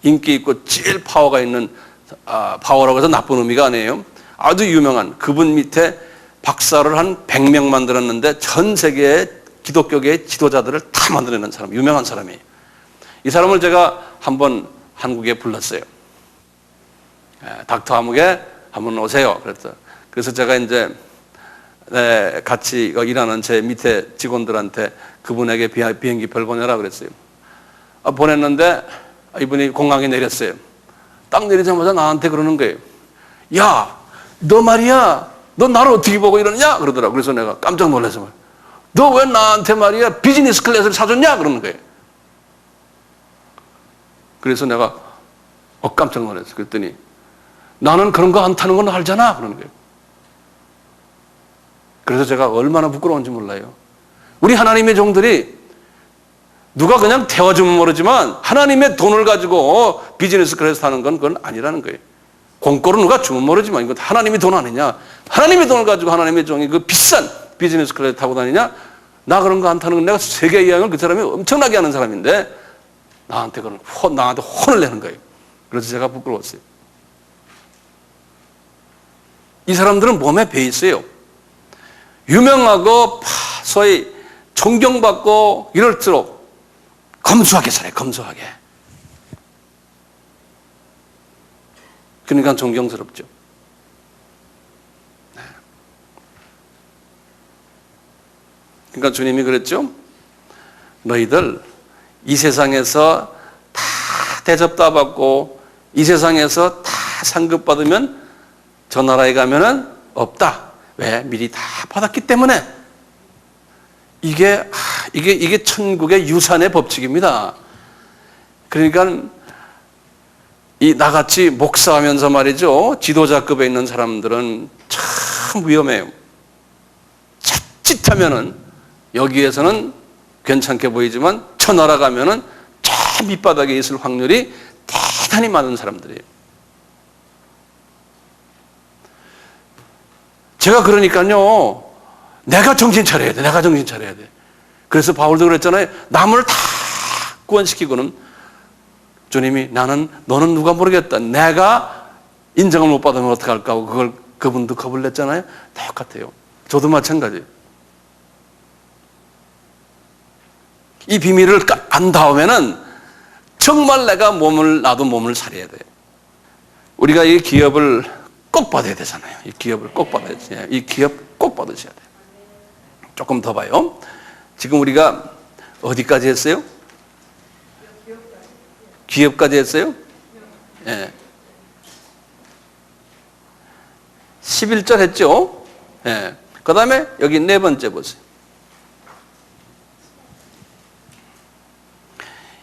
인기 있고 제일 파워가 있는, 파워라고 해서 나쁜 의미가 아니에요, 아주 유명한 그분 밑에 박사를 한 100명 만들었는데 전 세계의 기독교계의 지도자들을 다 만들어낸 사람, 유명한 사람이에요. 이 사람을 제가 한번 한국에 불렀어요. 닥터 아무개 한번 오세요. 그래서 제가 이제 같이 일하는 제 밑에 직원들한테 그분에게 비행기표를 보내라 그랬어요. 보냈는데 이분이 공항에 내렸어요. 딱 내리자마자 나한테 그러는 거예요. 야, 너 말이야, 너 나를 어떻게 보고 이러느냐? 그러더라고. 그래서 내가 깜짝 놀라서, 너 왜 나한테 말이야 비즈니스 클래스를 사줬냐? 그러는 거예요. 그래서 내가 깜짝 놀랐어요. 그랬더니 나는 그런 거 안 타는 건 알잖아. 그러는 거예요. 그래서 제가 얼마나 부끄러운지 몰라요. 우리 하나님의 종들이 누가 그냥 태워주면 모르지만 하나님의 돈을 가지고 비즈니스 클래스 타는 건 그건 아니라는 거예요. 공짜로 누가 주면 모르지만 이건 하나님의 돈 아니냐? 하나님의 돈을 가지고 하나님의 종이 그 비싼 비즈니스 클래스 타고 다니냐? 나 그런 거 안 타는 건 내가 세계 여행을 그 사람이 엄청나게 하는 사람인데 나한테 혼을 내는 거예요. 그래서 제가 부끄러웠어요. 이 사람들은 몸에 배 있어요. 유명하고 소위 존경받고 이럴수록 검소하게 살아요. 검소하게. 그러니까 존경스럽죠. 그러니까 주님이 그랬죠. 너희들 이 세상에서 다 대접 다 받고 이 세상에서 다 상급 받으면 저 나라에 가면은 없다. 왜? 미리 다 받았기 때문에. 이게 천국의 유산의 법칙입니다. 그러니까 이 나같이 목사하면서 말이죠, 지도자급에 있는 사람들은 참 위험해요. 자칫하면은 여기에서는 괜찮게 보이지만 저 나라 가면은 저 밑바닥에 있을 확률이 대단히 많은 사람들이에요. 제가 그러니까요, 내가 정신 차려야 돼. 내가 정신 차려야 돼. 그래서 바울도 그랬잖아요. 남을 다 구원시키고는 주님이 너는 누가 모르겠다. 내가 인정을 못 받으면 어떡할까 하고 그분도 겁을 냈잖아요. 똑같아요. 저도 마찬가지예요. 이 비밀을 안 다음에는 정말 내가 나도 몸을 사려야 돼요. 우리가 이 기업을 꼭 받아야 되잖아요. 이 기업을 꼭 받아야 돼요. 이 기업 꼭 받으셔야 돼요. 조금 더 봐요. 지금 우리가 어디까지 했어요? 기업까지 했어요? 예. 11절 했죠? 예. 그 다음에 여기 네 번째 보세요.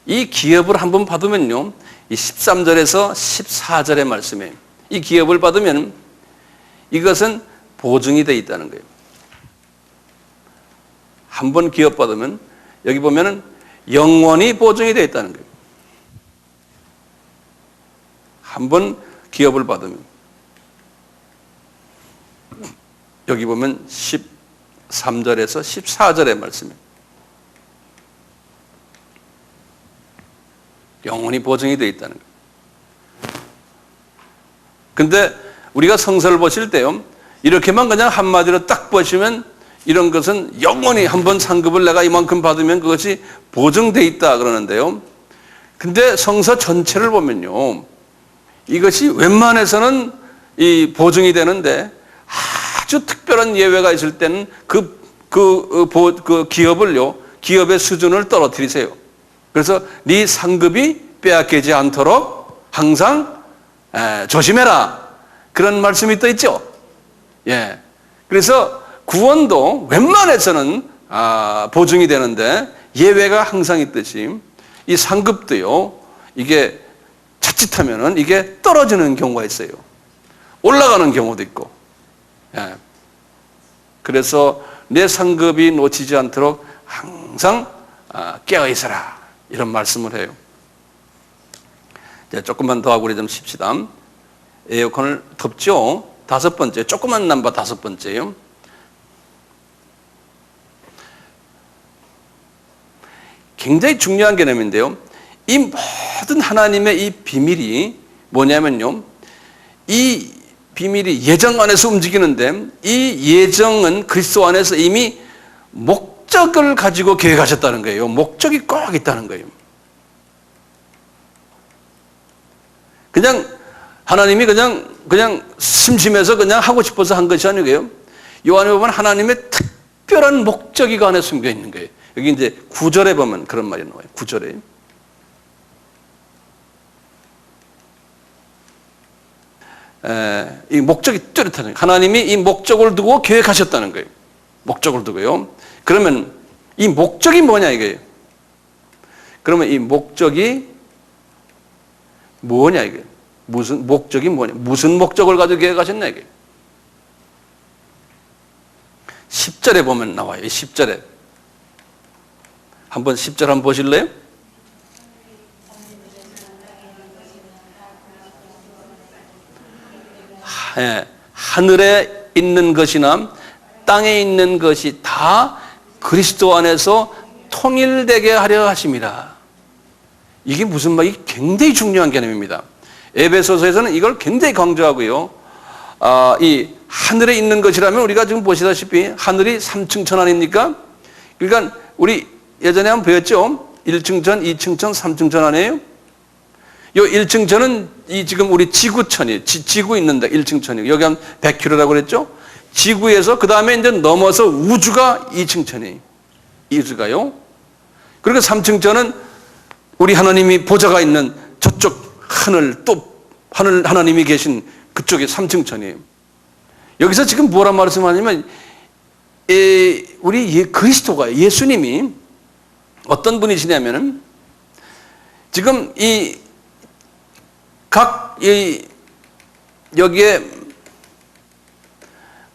이 기업을 한번 받으면요, 이 13절에서 14절의 말씀에 이 기업을 받으면 이것은 보증이 되어 있다는 거예요. 한번 기업 받으면 여기 보면은 영원히 보증이 되어 있다는 거예요. 한번 기업을 받으면 여기 보면 13절에서 14절의 말씀에 영원히 보증이 되어 있다는 거예요. 근데 우리가 성서를 보실 때요, 이렇게만 그냥 한마디로 딱 보시면 이런 것은 영원히 한번 상급을 내가 이만큼 받으면 그것이 보증되어 있다 그러는데요. 근데 성서 전체를 보면요, 이것이 웬만해서는 이 보증이 되는데 아주 특별한 예외가 있을 때는 그 기업을요, 기업의 수준을 떨어뜨리세요. 그래서 네 상급이 빼앗기지 않도록 항상 조심해라. 그런 말씀이 또 있죠. 예. 그래서 구원도 웬만해서는 보증이 되는데 예외가 항상 있듯이 이 상급도요, 이게 자칫하면은 이게 떨어지는 경우가 있어요. 올라가는 경우도 있고. 예. 그래서 내 상급이 놓치지 않도록 항상 깨어 있어라. 이런 말씀을 해요. 이제 조금만 더 하고 우리 좀 쉽시다. 에어컨을 덥죠? 다섯 번째, 조그만 넘버 다섯 번째요. 굉장히 중요한 개념인데요. 이 모든 하나님의 이 비밀이 뭐냐면요, 이 비밀이 예정 안에서 움직이는데 이 예정은 그리스도 안에서 이미 목적을 가지고 계획하셨다는 거예요. 목적이 꼭 있다는 거예요. 그냥 하나님이 그냥 심심해서 그냥 하고 싶어서 한 것이 아니고요. 요한에 보면 하나님의 특별한 목적이 그 안에 숨겨 있는 거예요. 여기 이제 9절에 보면 그런 말이 나와요. 9절에. 이 목적이 뚜렷하는 거예요. 하나님이 이 목적을 두고 계획하셨다는 거예요. 목적을 두고요. 그러면 이 목적이 뭐냐 이거예요. 그러면 이 목적이 뭐냐 이거예요. 무슨 목적이 뭐냐. 무슨 목적을 가지고 계획하셨나 이거예요. 10절에 보면 나와요. 10절에. 한번 10절 한번 보실래요? 하늘에 있는 것이나 땅에 있는 것이 다 그리스도 안에서 통일되게 하려 하심이라. 이게 무슨 말이 굉장히 중요한 개념입니다. 에베소서에서는 이걸 굉장히 강조하고요. 이 하늘에 있는 것이라면 우리가 지금 보시다시피 하늘이 3층 천 아닙니까? 그러니까 우리 예전에 한번 배웠죠? 1층 천, 2층 천, 3층 천 아니에요? 요 1층 천은 이 지금 우리 지구천이에요. 지구 있는데 1층 천이에요. 여기 한 100km라고 그랬죠? 지구에서 그 다음에 이제 넘어서 우주가 2층 천이에요. 우주가요. 그리고 3층 천은 우리 하나님이 보좌가 있는 저쪽 하늘, 또 하나님이 계신 그쪽에 3층 천이에요. 여기서 지금 뭐란 말씀하냐면 우리 그리스도가, 예수님이 어떤 분이시냐면은 지금 여기에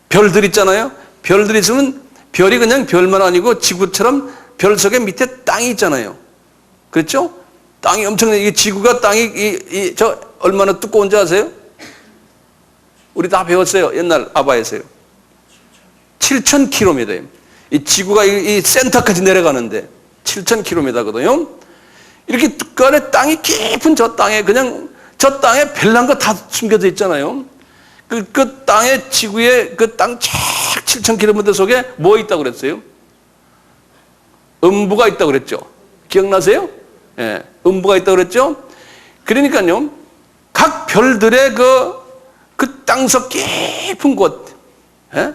별들 있잖아요. 별들이 있으면 별이 그냥 별만 아니고 지구처럼 별 속에 밑에 땅이 있잖아요. 그렇죠? 땅이 엄청나게, 이게 지구가 땅이 저 얼마나 두꺼운지 아세요? 우리 다 배웠어요. 옛날 아바에서요. 7,000km예요. 이 지구가 이 센터까지 내려가는데 7,000km거든요. 이렇게 그 안에 땅이 깊은 저 땅에 그냥 저 땅에 별난 거 다 숨겨져 있잖아요. 그 땅의 지구의 그 땅 7,000km 속에 뭐 있다고 그랬어요? 음부가 있다고 그랬죠. 기억나세요? 예, 음부가 있다고 그랬죠. 그러니까요, 각 별들의 그 땅속 깊은 곳, 예?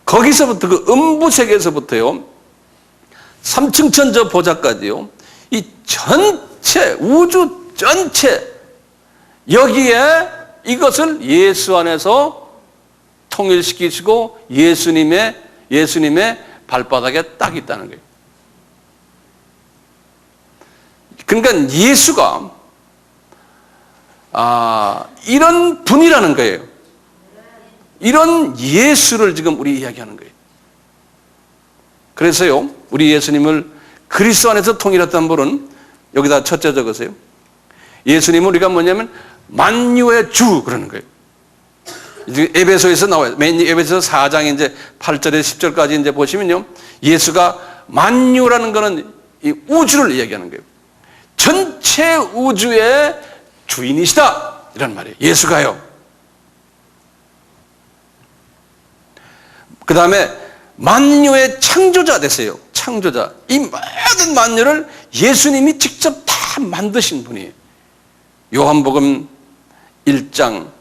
거기서부터 그 음부 세계에서부터요, 삼층천 저 보좌까지요, 이 전체 우주 전체 여기에 이것을 예수 안에서 통일시키시고 예수님의 발바닥에 딱 있다는 거예요. 그러니까 예수가 이런 분이라는 거예요. 이런 예수를 지금 우리 이야기하는 거예요. 그래서요, 우리 예수님을 그리스도 안에서 통일했다는 분은 여기다 첫째 적으세요. 예수님은 우리가 뭐냐면 만유의 주 그러는 거예요. 에베소에서 나와요. 에베소 4장 이제 8절에 10절까지 이제 보시면요, 예수가 만유라는 거는 이 우주를 이야기하는 거예요. 전체 우주의 주인이시다 이런 말이에요. 예수가요. 그 다음에 만유의 창조자 되세요. 창조자. 이 모든 만유를 예수님이 직접 다 만드신 분이에요. 요한복음 1장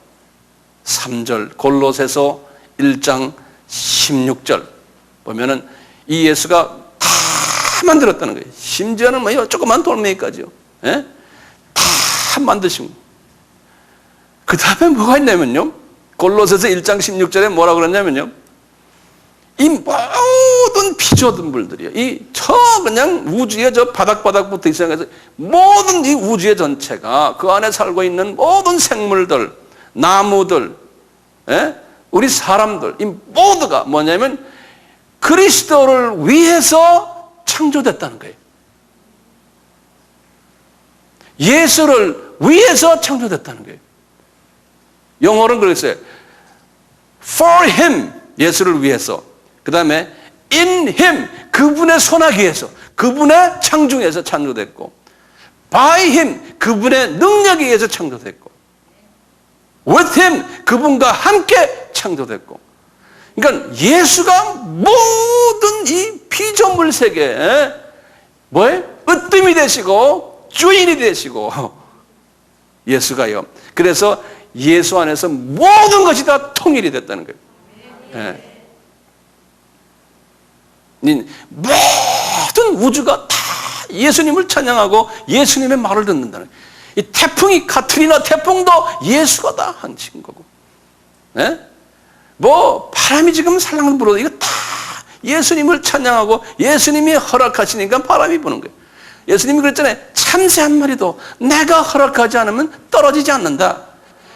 3절, 골로새서 1장 16절 보면은 이 예수가 다 만들었다는 거예요. 심지어는 뭐 조그만 돌멩이까지요. 예? 다 만드신 거예요. 그 다음에 뭐가 있냐면요, 골로새서 1장 16절에 뭐라고 그러냐면요, 이 모든 피조물들이요, 그냥 우주의 저 바닥부터 시작해서 모든 이 우주의 전체가 그 안에 살고 있는 모든 생물들, 나무들, 예? 우리 사람들, 이 모두가 뭐냐면 그리스도를 위해서 창조됐다는 거예요. 예수를 위해서 창조됐다는 거예요. 영어로는 그랬어요. For him, 예수를 위해서. 그 다음에 in him, 그분의 손아귀 위해서, 그분의 창중에서 창조됐고, by him, 그분의 능력에 의해서 창조됐고, with him, 그분과 함께 창조됐고. 그러니까 예수가 모든 이 피조물 세계에 뭐예요? 으뜸이 되시고 주인이 되시고 예수가요. 그래서 예수 안에서 모든 것이 다 통일이 됐다는 거예요. 예. 모든 우주가 다 예수님을 찬양하고 예수님의 말을 듣는다는 거예요. 이 태풍이 카트리나 태풍도 예수가 다 하신 거고, 예? 뭐 바람이 지금 살랑살랑 불어도 이거 다 예수님을 찬양하고 예수님이 허락하시니까 바람이 부는 거예요. 예수님이 그랬잖아요. 참새 한 마리도 내가 허락하지 않으면 떨어지지 않는다.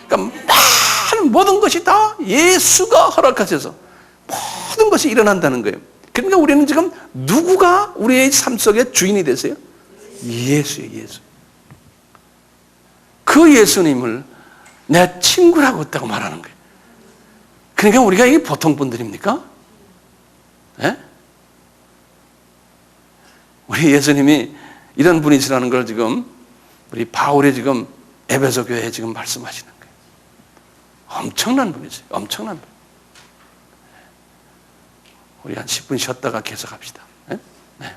그러니까 많은 모든 것이 다 예수가 허락하셔서 모든 것이 일어난다는 거예요. 그러니까 우리는 지금 누구가 우리의 삶 속에 주인이 되세요? 예수예요, 예수. 그 예수님을 내 친구라고 했다고 말하는 거예요. 그러니까 우리가 이게 보통 분들입니까? 예? 우리 예수님이 이런 분이시라는 걸 지금 우리 바울이 지금 에베소 교회에 지금 말씀하시는 거예요. 엄청난 분이세요. 엄청난 분. 우리 한 10분 쉬었다가 계속합시다. 예? 네.